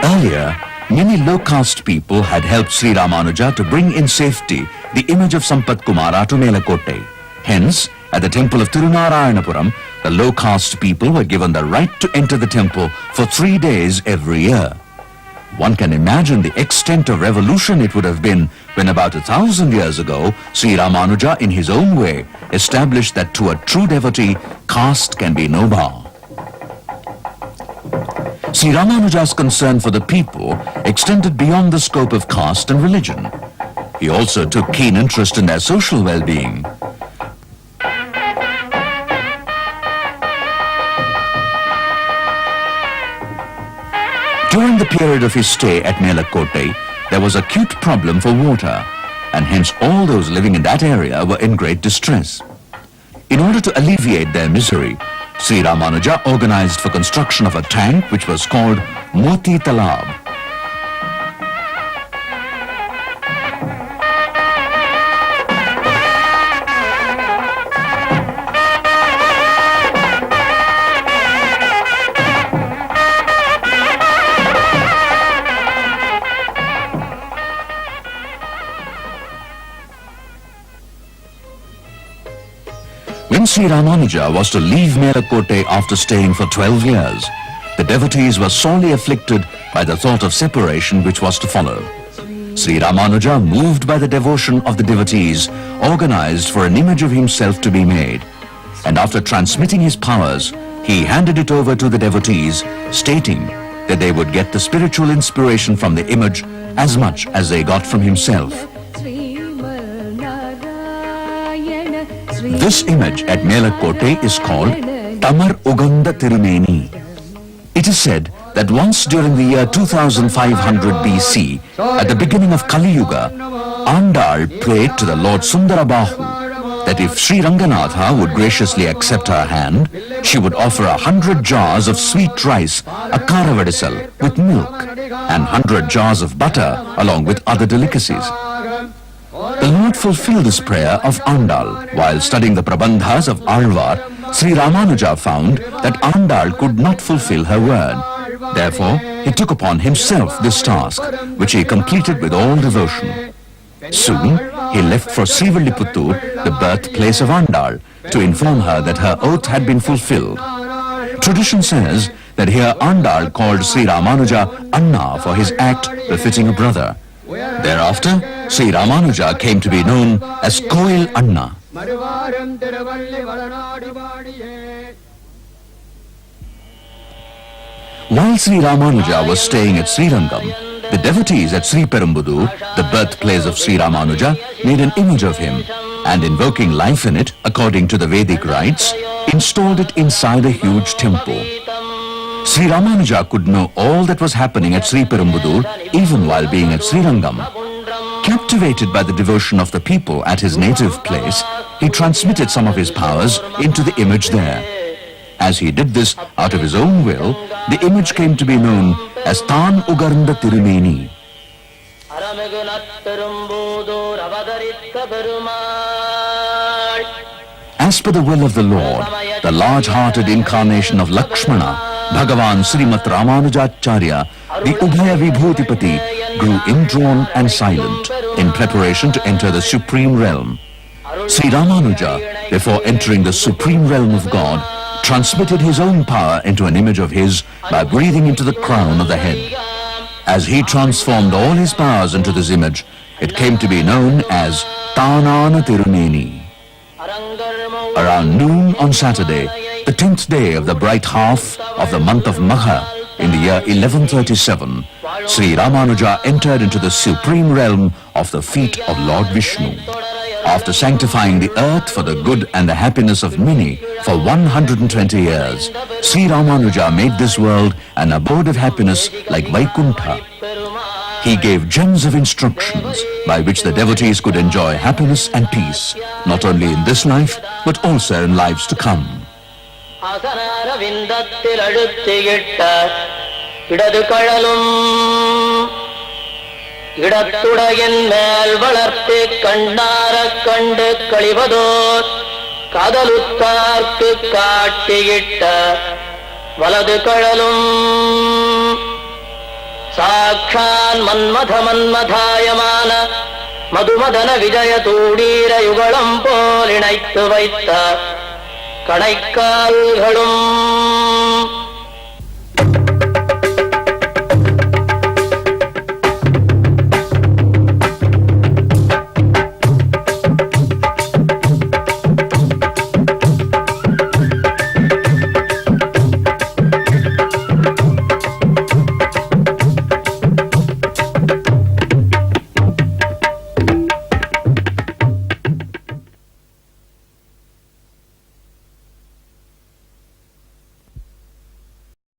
Earlier, many low-caste people had helped Sri Ramanuja to bring in safety the image of Sampath Kumara to Melakotte. Hence, at the temple of Tirunarayanapuram, the low-caste people were given the right to enter the temple for 3 days every year. One can imagine the extent of revolution it would have been when about 1,000 years ago, Sri Ramanuja in his own way established that to a true devotee, caste can be no bar. Sri Ramanuja's concern for the people extended beyond the scope of caste and religion. He also took keen interest in their social well-being. During the period of his stay at Melakotte, there was acute problem for water, and hence all those living in that area were in great distress. In order to alleviate their misery, Sri Ramanuja organized for construction of a tank which was called Moti Talab. When Sri Ramanuja was to leave Melakotte after staying for 12 years, the devotees were sorely afflicted by the thought of separation which was to follow. Sri Ramanuja, moved by the devotion of the devotees, organized for an image of himself to be made. And after transmitting his powers, he handed it over to the devotees, stating that they would get the spiritual inspiration from the image as much as they got from himself. This image at Melakotte is called Tamar Uganda Tirumeni. It is said that once during the year 2500 BC, at the beginning of Kali Yuga, Andal prayed to the Lord Sundarabahu that if Sri Ranganatha would graciously accept her hand, she would offer 100 jars of sweet rice, a karavadisal, with milk, and 100 jars of butter along with other delicacies. The Lord fulfilled this prayer of Andal. While studying the Prabandhas of Alvar, Sri Ramanuja found that Andal could not fulfill her word. Therefore, he took upon himself this task, which he completed with all devotion. Soon, he left for Srivilliputtur, the birthplace of Andal, to inform her that her oath had been fulfilled. Tradition says that here Andal called Sri Ramanuja Anna for his act befitting a brother. Thereafter, Sri Ramanuja came to be known as Koil Anna. While Sri Ramanuja was staying at Srirangam, the devotees at Sri Perumbudur, the birthplace of Sri Ramanuja, made an image of him and, invoking life in it according to the Vedic rites, installed it inside a huge temple. Sri Ramanuja could know all that was happening at Sri Perumbudur even while being at Srirangam. Captivated by the devotion of the people at his native place, he transmitted some of his powers into the image there. As he did this out of his own will, the image came to be known as Tan Ugarnda Tirumeni. As per the will of the Lord, the large-hearted incarnation of Lakshmana, Bhagavan Srimat Ramanujacharya, the Ubhaya Vibhutipati, grew indrawn and silent in preparation to enter the supreme realm. Sri Ramanuja, before entering the supreme realm of God, transmitted his own power into an image of his by breathing into the crown of the head. As he transformed all his powers into this image, it came to be known as Tanana Tirumeni. Around noon on Saturday, the 10th day of the bright half of the month of Magha, in the year 1137, Sri Ramanuja entered into the supreme realm of the feet of Lord Vishnu. After sanctifying the earth for the good and the happiness of many for 120 years, Sri Ramanuja made this world an abode of happiness like Vaikuntha. He gave gems of instructions by which the devotees could enjoy happiness and peace, not only in this life, but also in lives to come. இடத்துடையன் மேல் வளர்த்து கண்ணார கண்டு கழிவதோர் காதலுத்தார்க்கு காட்டியிட்ட வலது கழலும் சாட்சான் மன்மத மன்மதாயமான மதுமதன விஜய தூடீர யுகളം போல் இணைத்து வைத்த கணைக்கால்களும்